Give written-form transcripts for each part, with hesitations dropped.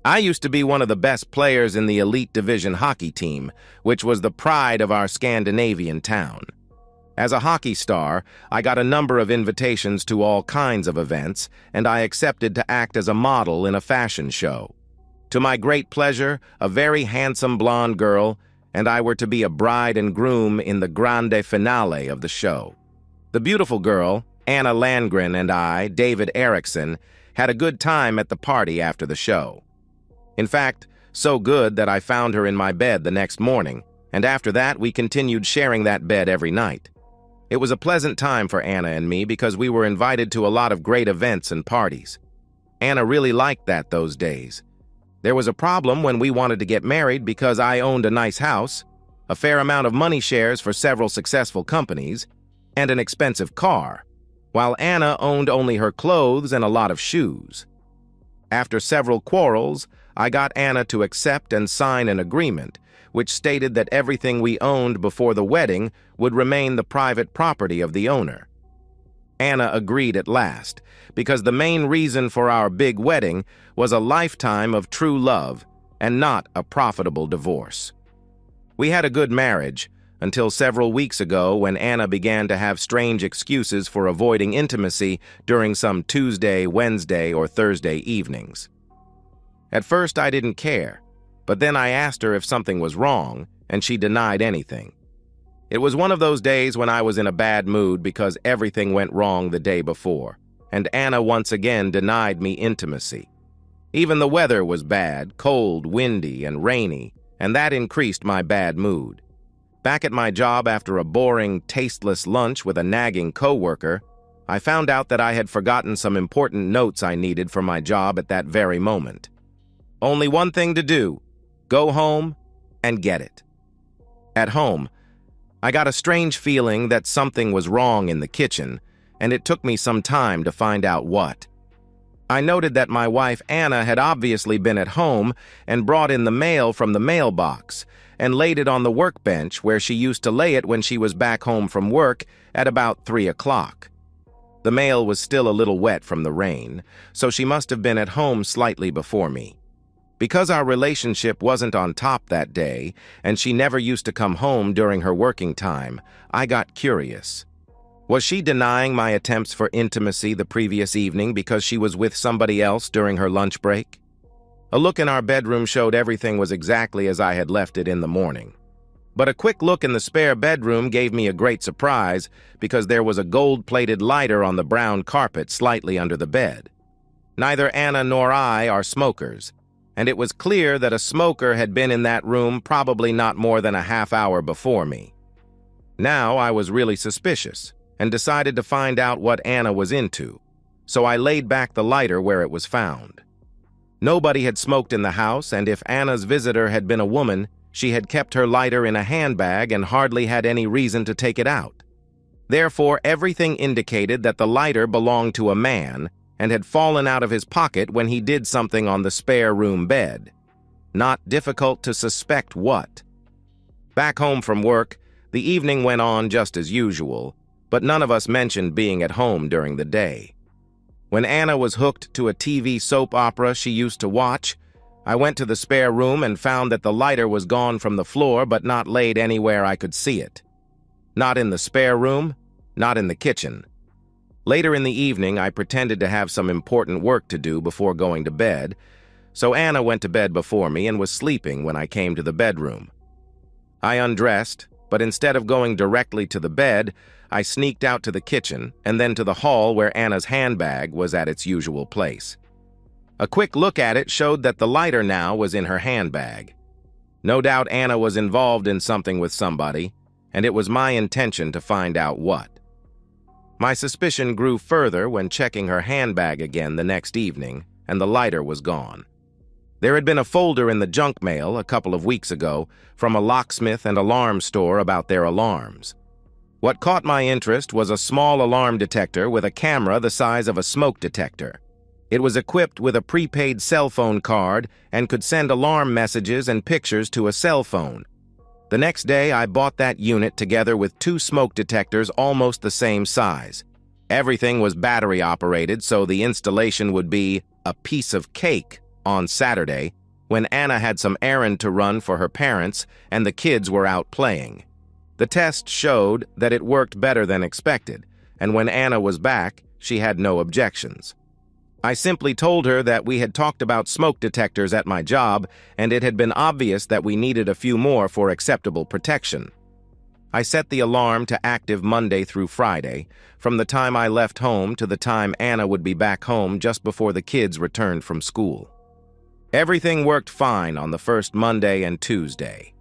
I used to be one of the best players in the elite division hockey team, which was the pride of our Scandinavian town. As a hockey star, I got a number of invitations to all kinds of events, and I accepted to act as a model in a fashion show. To my great pleasure, a very handsome blonde girl and I were to be a bride and groom in the grande finale of the show. The beautiful girl, Anna Landgren, and I, David Erickson, had a good time at the party after the show. In fact, so good that I found her in my bed the next morning, and after that we continued sharing that bed every night. It was a pleasant time for Anna and me because we were invited to a lot of great events and parties. Anna really liked that those days. There was a problem when we wanted to get married because I owned a nice house, a fair amount of money shares for several successful companies, and an expensive car, while Anna owned only her clothes and a lot of shoes. After several quarrels, I got Anna to accept and sign an agreement which stated that everything we owned before the wedding would remain the private property of the owner. Anna agreed at last, because the main reason for our big wedding was a lifetime of true love and not a profitable divorce. We had a good marriage until several weeks ago when Anna began to have strange excuses for avoiding intimacy during some Tuesday, Wednesday, or Thursday evenings. At first I didn't care, but then I asked her if something was wrong, and she denied anything. It was one of those days when I was in a bad mood because everything went wrong the day before, and Anna once again denied me intimacy. Even the weather was bad, cold, windy, and rainy, and that increased my bad mood. Back at my job after a boring, tasteless lunch with a nagging coworker, I found out that I had forgotten some important notes I needed for my job at that very moment. Only one thing to do: go home and get it. At home, I got a strange feeling that something was wrong in the kitchen, and it took me some time to find out what. I noted that my wife Anna had obviously been at home and brought in the mail from the mailbox and laid it on the workbench where she used to lay it when she was back home from work at about 3 o'clock. The mail was still a little wet from the rain, so she must have been at home slightly before me. Because our relationship wasn't on top that day, and she never used to come home during her working time, I got curious. Was she denying my attempts for intimacy the previous evening because she was with somebody else during her lunch break? A look in our bedroom showed everything was exactly as I had left it in the morning. But a quick look in the spare bedroom gave me a great surprise because there was a gold-plated lighter on the brown carpet slightly under the bed. Neither Anna nor I are smokers, and it was clear that a smoker had been in that room probably not more than a half hour before me. Now I was really suspicious and decided to find out what Anna was into, so I laid back the lighter where it was found. Nobody had smoked in the house, and if Anna's visitor had been a woman, she had kept her lighter in a handbag and hardly had any reason to take it out. Therefore, everything indicated that the lighter belonged to a man and had fallen out of his pocket when he did something on the spare room bed. Not difficult to suspect what. Back home from work, the evening went on just as usual, but none of us mentioned being at home during the day. When Anna was hooked to a TV soap opera she used to watch, I went to the spare room and found that the lighter was gone from the floor but not laid anywhere I could see it. Not in the spare room, not in the kitchen. Later in the evening, I pretended to have some important work to do before going to bed, so Anna went to bed before me and was sleeping when I came to the bedroom. I undressed, but instead of going directly to the bed, I sneaked out to the kitchen and then to the hall where Anna's handbag was at its usual place. A quick look at it showed that the lighter now was in her handbag. No doubt Anna was involved in something with somebody, and it was my intention to find out what. My suspicion grew further when checking her handbag again the next evening, and the lighter was gone. There had been a folder in the junk mail a couple of weeks ago from a locksmith and alarm store about their alarms. What caught my interest was a small alarm detector with a camera the size of a smoke detector. It was equipped with a prepaid cell phone card and could send alarm messages and pictures to a cell phone. The next day, I bought that unit together with 2 smoke detectors almost the same size. Everything was battery-operated, so the installation would be a piece of cake on Saturday, when Anna had some errand to run for her parents and the kids were out playing. The test showed that it worked better than expected, and when Anna was back, she had no objections. I simply told her that we had talked about smoke detectors at my job, and it had been obvious that we needed a few more for acceptable protection. I set the alarm to active Monday through Friday, from the time I left home to the time Anna would be back home just before the kids returned from school. Everything worked fine on the first Monday and Tuesday.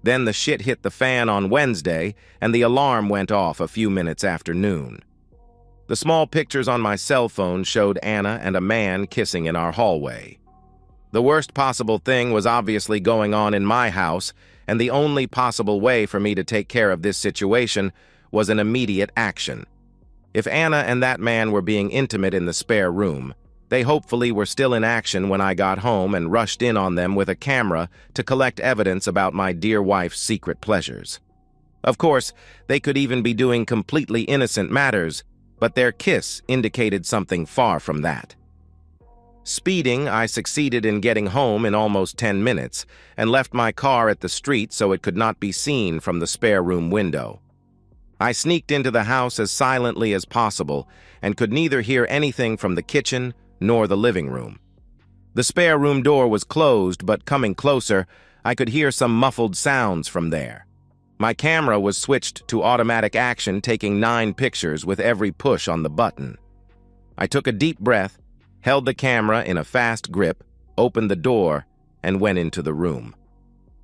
Then the shit hit the fan on Wednesday, and the alarm went off a few minutes after noon. The small pictures on my cell phone showed Anna and a man kissing in our hallway. The worst possible thing was obviously going on in my house, and the only possible way for me to take care of this situation was an immediate action. If Anna and that man were being intimate in the spare room, they hopefully were still in action when I got home and rushed in on them with a camera to collect evidence about my dear wife's secret pleasures. Of course, they could even be doing completely innocent matters, but their kiss indicated something far from that. Speeding, I succeeded in getting home in almost 10 minutes and left my car at the street so it could not be seen from the spare room window. I sneaked into the house as silently as possible and could neither hear anything from the kitchen nor the living room. The spare room door was closed, but coming closer, I could hear some muffled sounds from there. My camera was switched to automatic action, taking 9 pictures with every push on the button. I took a deep breath, held the camera in a fast grip, opened the door, and went into the room.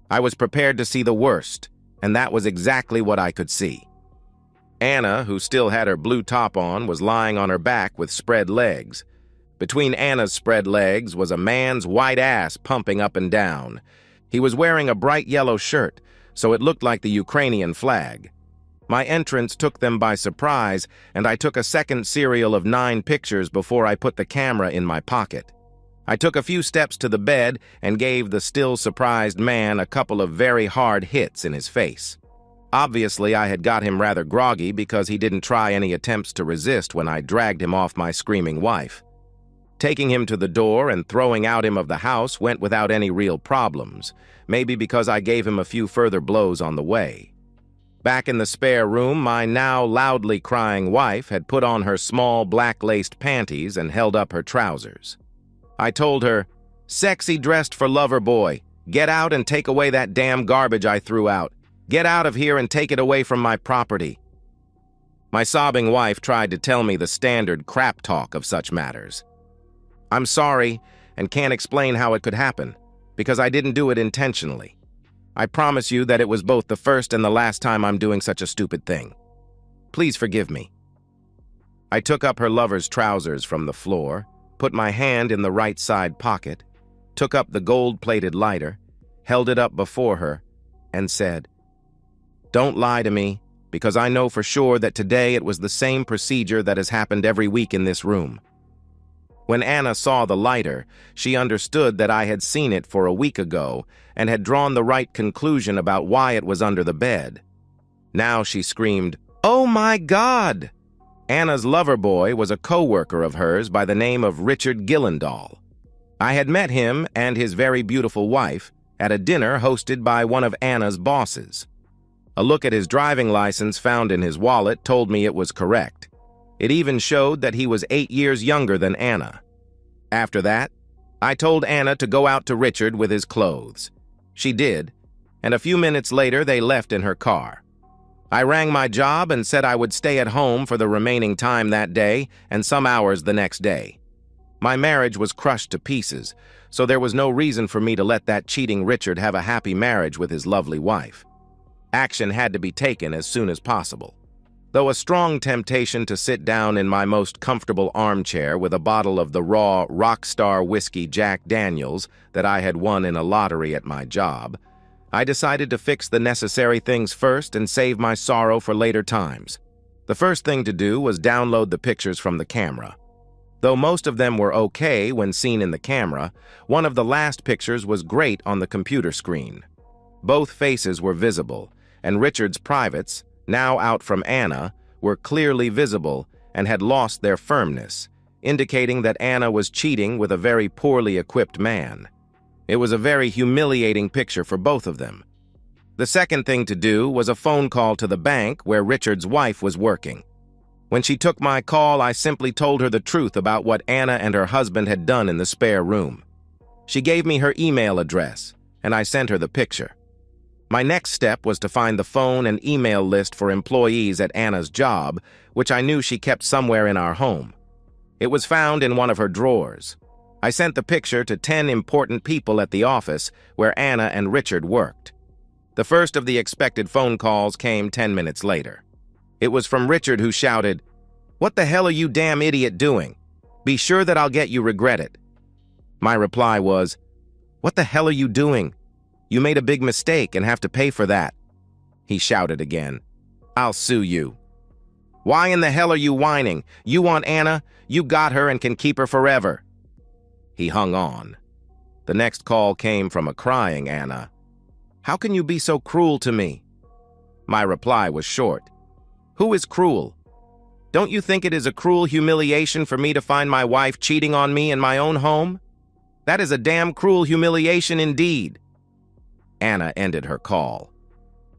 I was prepared to see the worst, and that was exactly what I could see. Anna, who still had her blue top on, was lying on her back with spread legs. Between Anna's spread legs was a man's white ass pumping up and down. He was wearing a bright yellow shirt, so it looked like the Ukrainian flag. My entrance took them by surprise, and I took a second serial of 9 pictures before I put the camera in my pocket. I took a few steps to the bed and gave the still surprised man a couple of very hard hits in his face. Obviously, I had got him rather groggy because he didn't try any attempts to resist when I dragged him off my screaming wife. Taking him to the door and throwing out him of the house went without any real problems, maybe because I gave him a few further blows on the way. Back in the spare room, my now loudly crying wife had put on her small black-laced panties and held up her trousers. I told her, "Sexy dressed for lover boy, get out and take away that damn garbage I threw out. Get out of here and take it away from my property." My sobbing wife tried to tell me the standard crap talk of such matters. "I'm sorry and can't explain how it could happen, because I didn't do it intentionally. I promise you that it was both the first and the last time I'm doing such a stupid thing. Please forgive me." I took up her lover's trousers from the floor, put my hand in the right side pocket, took up the gold-plated lighter, held it up before her, and said, "Don't lie to me, because I know for sure that today it was the same procedure that has happened every week in this room." When Anna saw the lighter, she understood that I had seen it for a week ago and had drawn the right conclusion about why it was under the bed. Now she screamed, "Oh my God!" Anna's lover boy was a co-worker of hers by the name of Richard Gillendahl. I had met him and his very beautiful wife at a dinner hosted by one of Anna's bosses. A look at his driving license found in his wallet told me it was correct. It even showed that he was 8 years younger than Anna. After that, I told Anna to go out to Richard with his clothes. She did, and a few minutes later they left in her car. I rang my job and said I would stay at home for the remaining time that day and some hours the next day. My marriage was crushed to pieces, so there was no reason for me to let that cheating Richard have a happy marriage with his lovely wife. Action had to be taken as soon as possible. Though a strong temptation to sit down in my most comfortable armchair with a bottle of the raw Rockstar whiskey Jack Daniels that I had won in a lottery at my job, I decided to fix the necessary things first and save my sorrow for later times. The first thing to do was download the pictures from the camera. Though most of them were okay when seen in the camera, one of the last pictures was great on the computer screen. Both faces were visible, and Richard's privates, now out from Anna, were clearly visible and had lost their firmness, indicating that Anna was cheating with a very poorly equipped man. It was a very humiliating picture for both of them. The second thing to do was a phone call to the bank where Richard's wife was working. When she took my call, I simply told her the truth about what Anna and her husband had done in the spare room. She gave me her email address, and I sent her the picture. My next step was to find the phone and email list for employees at Anna's job, which I knew she kept somewhere in our home. It was found in one of her drawers. I sent the picture to 10 important people at the office where Anna and Richard worked. The first of the expected phone calls came 10 minutes later. It was from Richard, who shouted, "What the hell are you damn idiot doing? Be sure that I'll get you regret it." My reply was, "What the hell are you doing? You made a big mistake and have to pay for that." He shouted again, "I'll sue you." "Why in the hell are you whining? You want Anna? You got her and can keep her forever." He hung on. The next call came from a crying Anna. "How can you be so cruel to me?" My reply was short. "Who is cruel? Don't you think it is a cruel humiliation for me to find my wife cheating on me in my own home? That is a damn cruel humiliation indeed." Anna ended her call.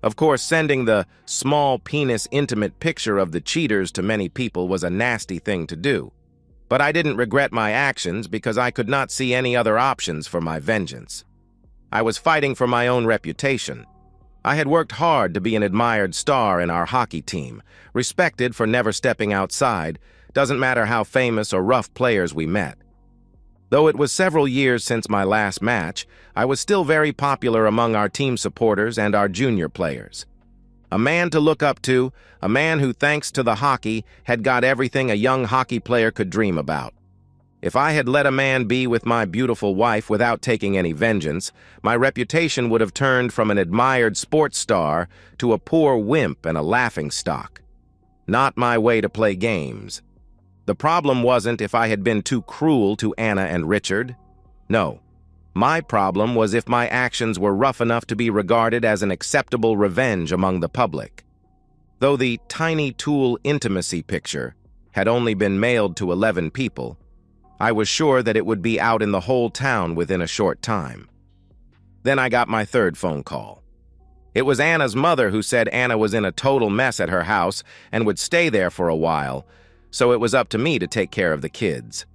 Of course, sending the small penis intimate picture of the cheaters to many people was a nasty thing to do. But I didn't regret my actions because I could not see any other options for my vengeance. I was fighting for my own reputation. I had worked hard to be an admired star in our hockey team, respected for never stepping outside, doesn't matter how famous or rough players we met. Though it was several years since my last match, I was still very popular among our team supporters and our junior players. A man to look up to, a man who, thanks to the hockey, had got everything a young hockey player could dream about. If I had let a man be with my beautiful wife without taking any vengeance, my reputation would have turned from an admired sports star to a poor wimp and a laughingstock. Not my way to play games. The problem wasn't if I had been too cruel to Anna and Richard. No. My problem was if my actions were rough enough to be regarded as an acceptable revenge among the public. Though the Tiny Tool intimacy picture had only been mailed to 11 people, I was sure that it would be out in the whole town within a short time. Then I got my third phone call. It was Anna's mother who said Anna was in a total mess at her house and would stay there for a while, so it was up to me to take care of the kids.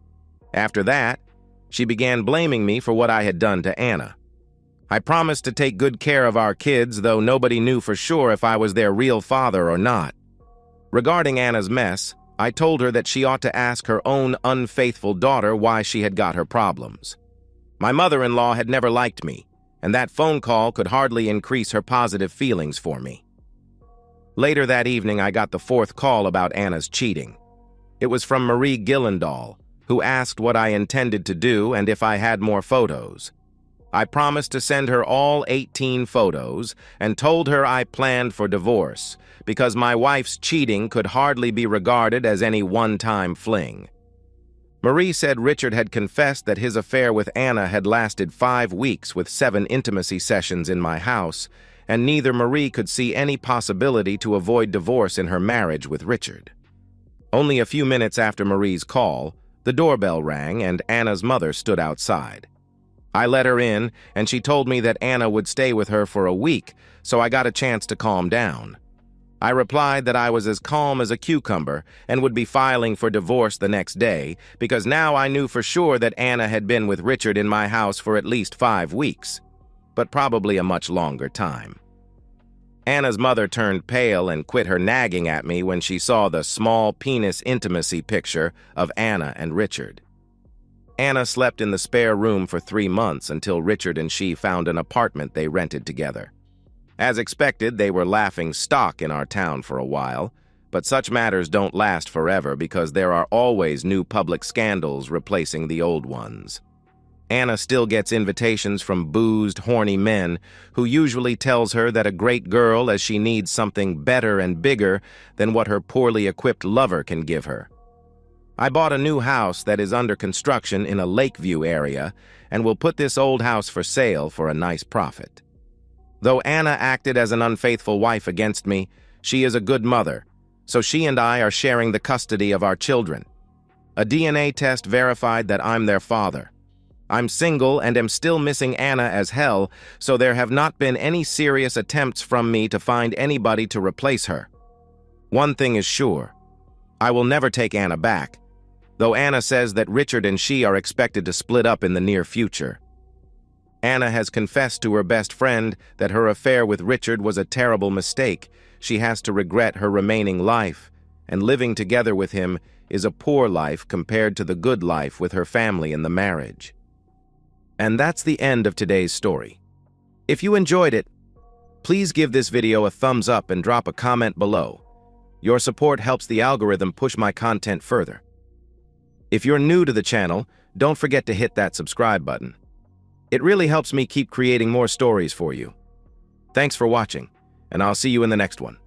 After that, she began blaming me for what I had done to Anna. I promised to take good care of our kids, though nobody knew for sure if I was their real father or not. Regarding Anna's mess, I told her that she ought to ask her own unfaithful daughter why she had got her problems. My mother-in-law had never liked me, and that phone call could hardly increase her positive feelings for me. Later that evening, I got the fourth call about Anna's cheating. It was from Marie Gillendahl, who asked what I intended to do and if I had more photos. I promised to send her all 18 photos and told her I planned for divorce because my wife's cheating could hardly be regarded as any one-time fling. Marie said Richard had confessed that his affair with Anna had lasted 5 weeks with 7 intimacy sessions in my house, and neither Marie could see any possibility to avoid divorce in her marriage with Richard. Only a few minutes after Marie's call, the doorbell rang and Anna's mother stood outside. I let her in, and she told me that Anna would stay with her for a week, so I got a chance to calm down. I replied that I was as calm as a cucumber and would be filing for divorce the next day, because now I knew for sure that Anna had been with Richard in my house for at least 5 weeks, but probably a much longer time. Anna's mother turned pale and quit her nagging at me when she saw the small penis intimacy picture of Anna and Richard. Anna slept in the spare room for 3 months until Richard and she found an apartment they rented together. As expected, they were laughing stock in our town for a while, but such matters don't last forever because there are always new public scandals replacing the old ones. Anna still gets invitations from boozed, horny men who usually tells her that a great girl as she needs something better and bigger than what her poorly equipped lover can give her. I bought a new house that is under construction in a Lakeview area and will put this old house for sale for a nice profit. Though Anna acted as an unfaithful wife against me, she is a good mother, so she and I are sharing the custody of our children. A DNA test verified that I'm their father. I'm single and am still missing Anna as hell, so there have not been any serious attempts from me to find anybody to replace her. One thing is sure. I will never take Anna back, though Anna says that Richard and she are expected to split up in the near future. Anna has confessed to her best friend that her affair with Richard was a terrible mistake. She has to regret her remaining life, and living together with him is a poor life compared to the good life with her family in the marriage. And that's the end of today's story. If you enjoyed it, please give this video a thumbs up and drop a comment below. Your support helps the algorithm push my content further. If you're new to the channel, don't forget to hit that subscribe button. It really helps me keep creating more stories for you. Thanks for watching, and I'll see you in the next one.